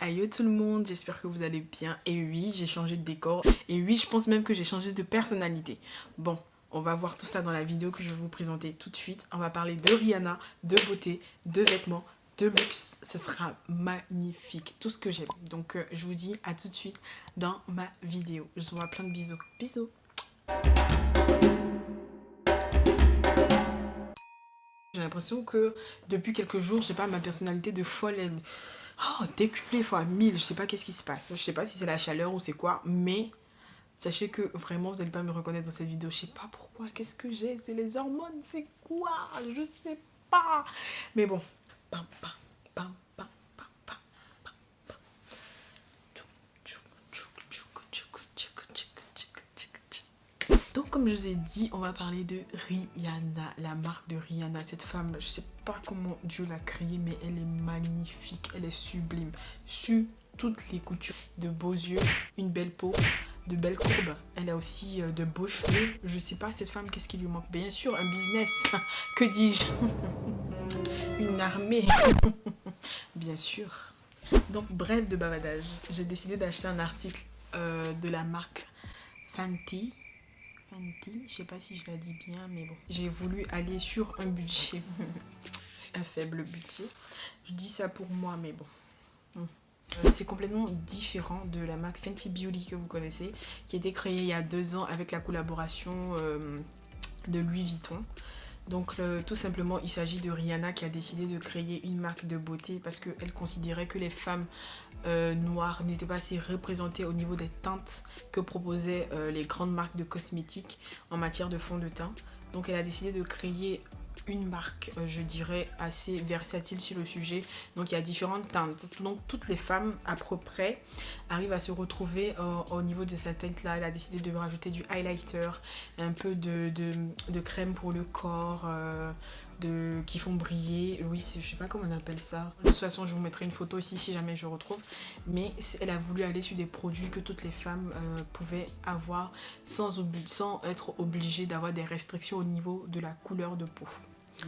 Aïe tout le monde, j'espère que vous allez bien. Et oui, j'ai changé de décor. Et oui, je pense même que j'ai changé de personnalité. Bon, on va voir tout ça dans la vidéo que je vais vous présenter tout de suite. On va parler de Rihanna, de beauté, de vêtements, de luxe. Ce sera magnifique, tout ce que j'aime. Donc je vous dis à tout de suite dans ma vidéo. Je vous envoie plein de bisous. Bisous. J'ai l'impression que depuis quelques jours, je sais pas, ma personnalité de folle, elle décuplée fois 1000. Je sais pas qu'est-ce qui se passe. Je sais pas si c'est la chaleur ou c'est quoi, mais sachez que vraiment, vous n'allez pas me reconnaître dans cette vidéo. Je sais pas pourquoi. Qu'est-ce que j'ai? C'est les hormones? C'est quoi? Je sais pas. Mais bon. Pam, pam, pam, pam, pam, pam, pam, pam. Donc comme je vous ai dit, on va parler de Rihanna, la marque de Rihanna. Cette femme, je sais pas comment Dieu l'a créée, mais elle est magnifique, elle est sublime. Sur toutes les coutures, de beaux yeux, une belle peau, de belles courbes. Elle a aussi de beaux cheveux. Je sais pas, cette femme, qu'est-ce qui lui manque? Bien sûr, un business. Que dis-je? Une armée. Bien sûr. Donc bref de bavardage, j'ai décidé d'acheter un article de la marque Fenty. Je sais pas si je la dis bien, mais bon. J'ai voulu aller sur un budget, un faible budget. Je dis ça pour moi, mais bon. C'est complètement différent de la marque Fenty Beauty que vous connaissez, qui a été créée il y a 2 ans avec la collaboration de Louis Vuitton. Donc tout simplement, il s'agit de Rihanna qui a décidé de créer une marque de beauté parce qu'elle considérait que les femmes noires n'étaient pas assez représentées au niveau des teintes que proposaient les grandes marques de cosmétiques en matière de fond de teint. Donc elle a décidé de créer une marque, je dirais, assez versatile sur le sujet. Donc il y a différentes teintes. Donc toutes les femmes à peu près arrivent à se retrouver au niveau de cette teinte là. Elle a décidé de rajouter du highlighter, un peu de crème pour le corps, qui font briller. Oui, je sais pas comment on appelle ça. De toute façon, je vous mettrai une photo ici si jamais je retrouve. Mais elle a voulu aller sur des produits que toutes les femmes pouvaient avoir sans être obligées d'avoir des restrictions au niveau de la couleur de peau.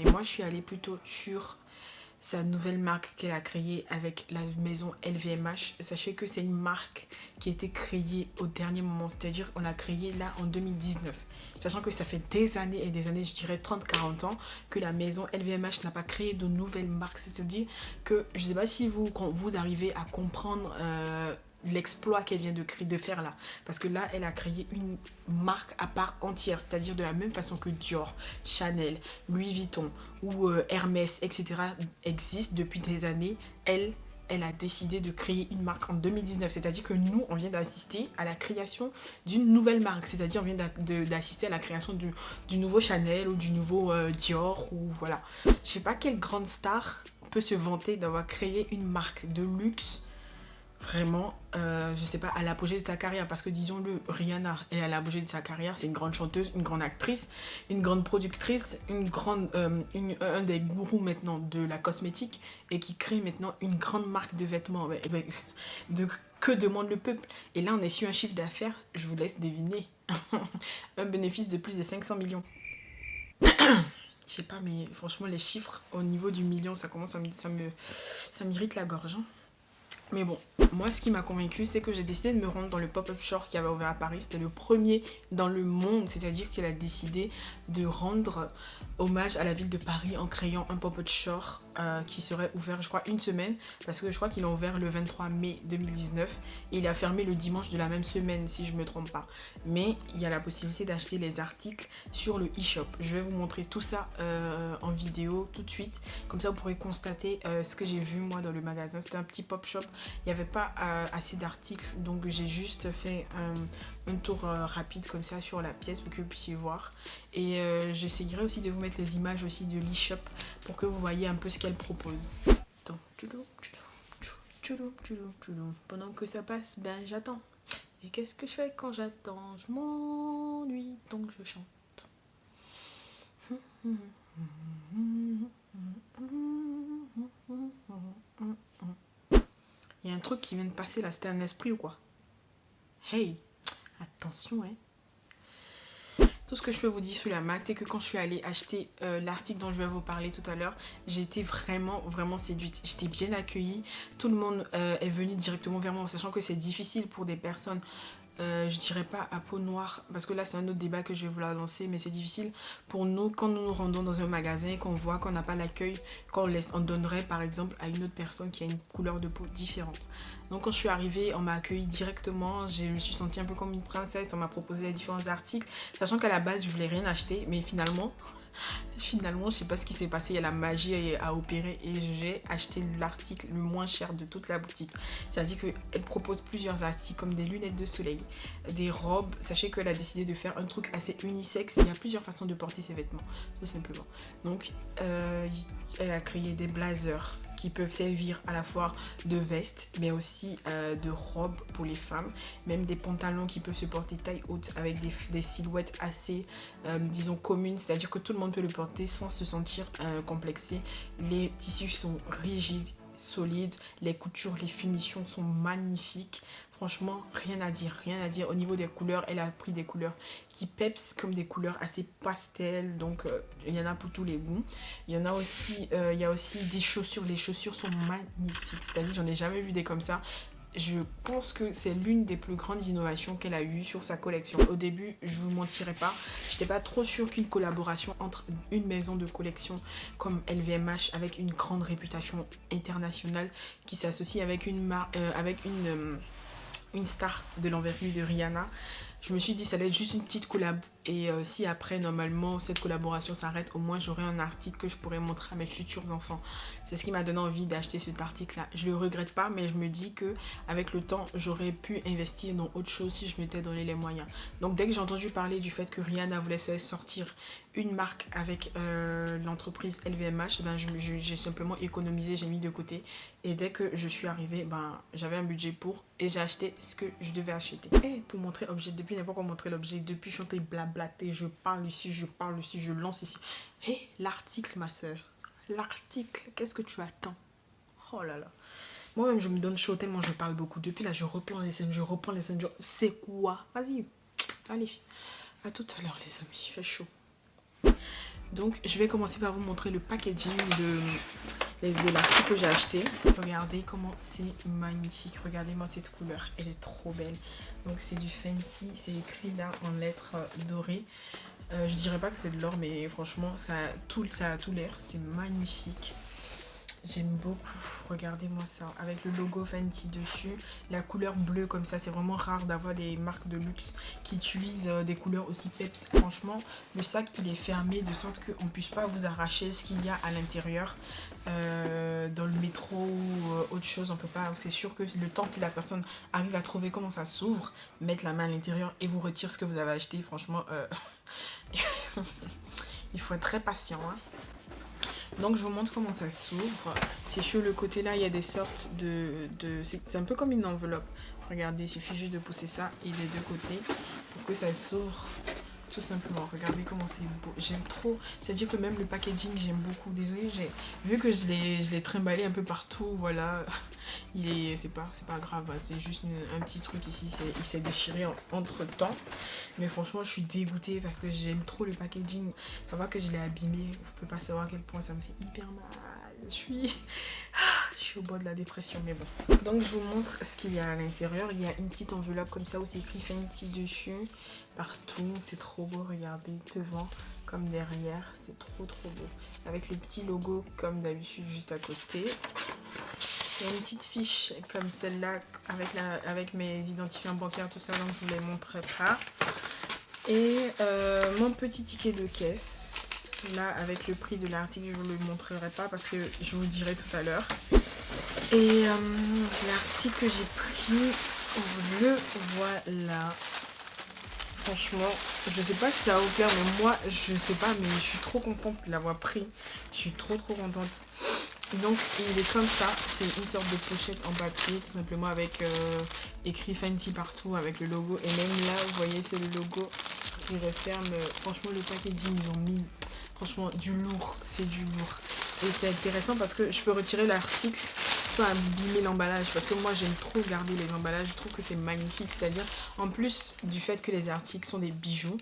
Et moi, je suis allée plutôt sur sa nouvelle marque qu'elle a créée avec la maison LVMH. Sachez que c'est une marque qui a été créée au dernier moment, c'est-à-dire qu'on l'a créée là en 2019. Sachant que ça fait des années et des années, je dirais 30-40 ans, que la maison LVMH n'a pas créé de nouvelles marques. C'est-à-dire que je ne sais pas si quand vous arrivez à comprendre l'exploit qu'elle vient de faire là, parce que là elle a créé une marque à part entière, c'est-à-dire de la même façon que Dior, Chanel, Louis Vuitton ou Hermès, etc. existent depuis des années. Elle a décidé de créer une marque en 2019, c'est-à-dire que nous on vient d'assister à la création d'une nouvelle marque, c'est-à-dire on vient d'assister à la création du nouveau Chanel ou du nouveau Dior, ou voilà. Je sais pas quelle grande star peut se vanter d'avoir créé une marque de luxe vraiment, je sais pas, à l'apogée de sa carrière, parce que disons-le, Rihanna, elle est à l'apogée de sa carrière, c'est une grande chanteuse, une grande actrice, une grande productrice, un des gourous maintenant de la cosmétique, et qui crée maintenant une grande marque de vêtements. Que demande le peuple? Et là on est sur un chiffre d'affaires, je vous laisse deviner, un bénéfice de plus de 500 millions. Je sais pas, mais franchement les chiffres au niveau du million, ça commence ça m'irrite la gorge, hein. Mais bon, moi ce qui m'a convaincu, c'est que j'ai décidé de me rendre dans le pop-up store qui avait ouvert à Paris. C'était le premier dans le monde, c'est-à-dire qu'elle a décidé de rendre hommage à la ville de Paris en créant un pop-up store qui serait ouvert, je crois, une semaine, parce que je crois qu'il a ouvert le 23 mai 2019 et il a fermé le dimanche de la même semaine, si je ne me trompe pas. Mais il y a la possibilité d'acheter les articles sur le e-shop. Je vais vous montrer tout ça en vidéo tout de suite, comme ça vous pourrez constater ce que j'ai vu moi dans le magasin. C'était un petit pop shop. Il n'y avait pas assez d'articles, donc j'ai juste fait un tour rapide comme ça sur la pièce pour que vous puissiez voir. Et j'essayerai aussi de vous mettre les images aussi de l'e-shop pour que vous voyez un peu ce qu'elle propose. Donc, pendant que ça passe, ben j'attends. Et qu'est-ce que je fais quand j'attends? Je m'ennuie, donc je chante. Il y a un truc qui vient de passer là, c'était un esprit ou quoi? Hey, attention, hein. Tout ce que je peux vous dire sur la marque, c'est que quand je suis allée acheter l'article dont je vais vous parler tout à l'heure, j'ai été vraiment séduite. J'étais bien accueillie. Tout le monde est venu directement vers moi, sachant que c'est difficile pour des personnes, je dirais pas à peau noire, parce que là c'est un autre débat que je vais vouloir lancer, mais c'est difficile pour nous quand nous nous rendons dans un magasin et qu'on voit qu'on n'a pas l'accueil on donnerait par exemple à une autre personne qui a une couleur de peau différente. Donc quand je suis arrivée, on m'a accueillie directement, je me suis sentie un peu comme une princesse, on m'a proposé les différents articles, sachant qu'à la base je voulais rien acheter, mais finalement je sais pas ce qui s'est passé, il y a la magie à opérer et j'ai acheté l'article le moins cher de toute la boutique. C'est-à-dire qu'elle propose plusieurs articles comme des lunettes de soleil, des robes. Sachez qu'elle a décidé de faire un truc assez unisexe. Il y a plusieurs façons de porter ses vêtements, tout simplement. Donc, elle a créé des blazers qui peuvent servir à la fois de veste, mais aussi de robes pour les femmes. Même des pantalons qui peuvent se porter taille haute avec des silhouettes assez, disons, communes. C'est-à-dire que tout le monde peut le porter sans se sentir complexé. Les tissus sont rigides, solides. Les coutures, les finitions sont magnifiques. Franchement, rien à dire. Au niveau des couleurs, elle a pris des couleurs qui peps comme des couleurs assez pastel. Donc, il y en a pour tous les goûts. Il y a aussi des chaussures. Les chaussures sont magnifiques. C'est-à-dire, j'en ai jamais vu des comme ça. Je pense que c'est l'une des plus grandes innovations qu'elle a eues sur sa collection. Au début, je vous mentirai pas, j'étais pas trop sûre qu'une collaboration entre une maison de collection comme LVMH avec une grande réputation internationale qui s'associe avec une star de l'envergure de Rihanna. Je me suis dit ça allait être juste une petite collab et si après normalement cette collaboration s'arrête, au moins j'aurai un article que je pourrais montrer à mes futurs enfants. C'est ce qui m'a donné envie d'acheter cet article là. Je le regrette pas, mais je me dis que avec le temps j'aurais pu investir dans autre chose si je m'étais donné les moyens. Donc dès que j'ai entendu parler du fait que Rihanna voulait sortir une marque avec l'entreprise LVMH, ben j'ai simplement économisé, j'ai mis de côté et dès que je suis arrivée, ben j'avais un budget pour et j'ai acheté ce que je devais acheter. Et pour montrer objet, depuis n'importe quoi montrer l'objet, depuis chanter blablater, je parle ici, je lance ici. Et l'article, ma soeur, l'article, qu'est-ce que tu attends? Oh là là. Moi-même, je me donne chaud tellement je parle beaucoup. Depuis là, je reprends les scènes. C'est quoi? Vas-y, allez. À tout à l'heure, les amis, il fait chaud. Donc, je vais commencer par vous montrer le packaging de l'article que j'ai acheté. Regardez comment c'est magnifique. Regardez-moi cette couleur, elle est trop belle. Donc, c'est du Fenty, c'est écrit là en lettres dorées. Je dirais pas que c'est de l'or, mais franchement, ça a tout l'air. C'est magnifique. J'aime beaucoup, regardez-moi ça, avec le logo Fenty dessus, la couleur bleue comme ça, c'est vraiment rare d'avoir des marques de luxe qui utilisent des couleurs aussi peps. Franchement, le sac il est fermé de sorte qu'on ne puisse pas vous arracher ce qu'il y a à l'intérieur dans le métro ou autre chose, on peut pas, c'est sûr que le temps que la personne arrive à trouver comment ça s'ouvre, mettre la main à l'intérieur et vous retire ce que vous avez acheté, franchement, il faut être très patient, hein. Donc je vous montre comment ça s'ouvre. C'est sur le côté là, il y a des sortes c'est un peu comme une enveloppe. Regardez, il suffit juste de pousser ça et des deux côtés pour que ça s'ouvre. Tout simplement, regardez comment c'est beau. J'aime trop. C'est-à-dire que même le packaging, j'aime beaucoup. Désolée, vu que je l'ai trimballé un peu partout, voilà. C'est pas grave, c'est juste un petit truc ici. Il s'est déchiré entre temps. Mais franchement, je suis dégoûtée parce que j'aime trop le packaging. Ça va que je l'ai abîmé. Vous pouvez pas savoir à quel point ça me fait hyper mal. Je suis au bord de la dépression, mais bon. Donc je vous montre ce qu'il y a à l'intérieur. Il y a une petite enveloppe comme ça où c'est écrit Fenty dessus. Partout, c'est trop beau, regardez, devant comme derrière, c'est trop beau. Avec le petit logo comme d'habitude juste à côté. Il y a une petite fiche comme celle-là avec mes identifiants bancaires, tout ça, donc je vous les montrerai pas. Et mon petit ticket de caisse. Là, avec le prix de l'article, je ne vous le montrerai pas parce que je vous dirai tout à l'heure. Et l'article que j'ai pris, le voilà. Franchement, je sais pas si ça va vous plaire, mais moi, je sais pas, mais je suis trop contente de l'avoir pris. Je suis trop contente. Donc, il est comme ça. C'est une sorte de pochette en papier, tout simplement, avec écrit Fenty partout, avec le logo. Et même là, vous voyez, c'est le logo qui referme. Franchement, le packaging, ils ont mis... Franchement, du lourd, c'est du lourd. Et c'est intéressant parce que je peux retirer l'article sans abîmer l'emballage. Parce que moi, j'aime trop garder les emballages. Je trouve que c'est magnifique. C'est-à-dire, en plus du fait que les articles sont des bijoux,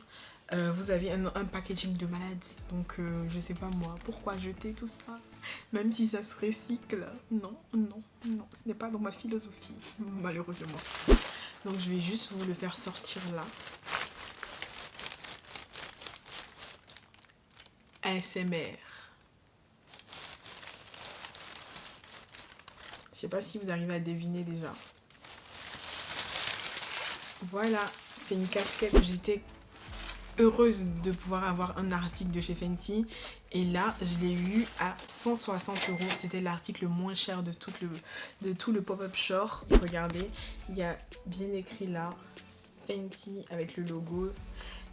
Vous avez un packaging de malade. Donc je sais pas moi, pourquoi jeter tout ça? Même si ça se recycle. Non, non, non. Ce n'est pas dans ma philosophie, malheureusement. Donc je vais juste vous le faire sortir là. ASMR. Je sais pas si vous arrivez à deviner déjà. Voilà, c'est une casquette. J'étais heureuse de pouvoir avoir un article de chez Fenty. Et là, je l'ai eu à 160 €. C'était l'article le moins cher de tout le pop-up shop. Et regardez, il y a bien écrit là, Fenty avec le logo.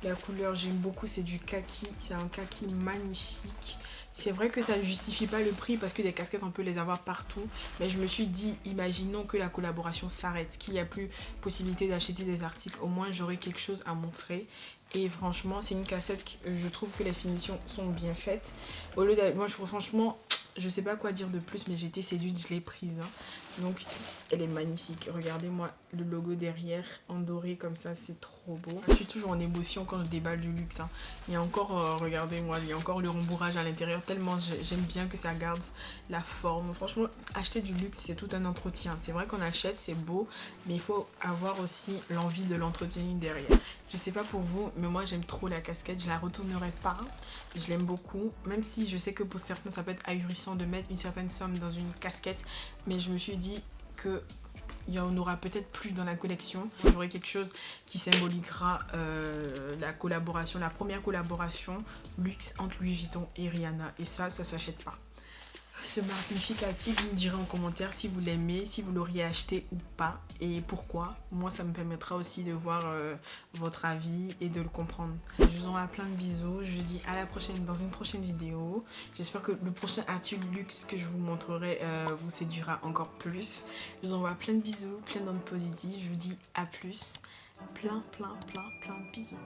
La couleur, j'aime beaucoup, c'est du kaki. C'est un kaki magnifique. C'est vrai que ça ne justifie pas le prix parce que des casquettes, on peut les avoir partout. Mais je me suis dit, imaginons que la collaboration s'arrête, qu'il n'y a plus possibilité d'acheter des articles. Au moins, j'aurai quelque chose à montrer. Et franchement, c'est une cassette, je trouve que les finitions sont bien faites. Au lieu moi, je trouve franchement, je sais pas quoi dire de plus, mais j'ai été séduite, je l'ai prise. Donc, elle est magnifique. Regardez-moi le logo derrière, en doré comme ça, c'est trop beau. Je suis toujours en émotion quand je déballe du luxe. Il y a encore, regardez-moi, il y a encore le rembourrage à l'intérieur, tellement j'aime bien que ça garde la forme. Franchement, acheter du luxe, c'est tout un entretien. C'est vrai qu'on achète, c'est beau, mais il faut avoir aussi l'envie de l'entretenir derrière. Je sais pas pour vous, mais moi j'aime trop la casquette, je la retournerai pas. Je l'aime beaucoup, même si je sais que pour certains ça peut être ahurissant de mettre une certaine somme dans une casquette, mais je me suis dit que il y en aura peut-être plus dans la collection. J'aurai quelque chose qui symbolisera la collaboration, la première collaboration luxe entre Louis Vuitton et Rihanna, et ça s'achète pas. Ce magnifique article, vous me direz en commentaire si vous l'aimez, si vous l'auriez acheté ou pas et pourquoi. Moi, ça me permettra aussi de voir votre avis et de le comprendre. Je vous envoie plein de bisous. Je vous dis à la prochaine dans une prochaine vidéo. J'espère que le prochain article luxe que je vous montrerai vous séduira encore plus. Je vous envoie plein de bisous, plein d'ondes positives. Je vous dis à plus. Plein de bisous.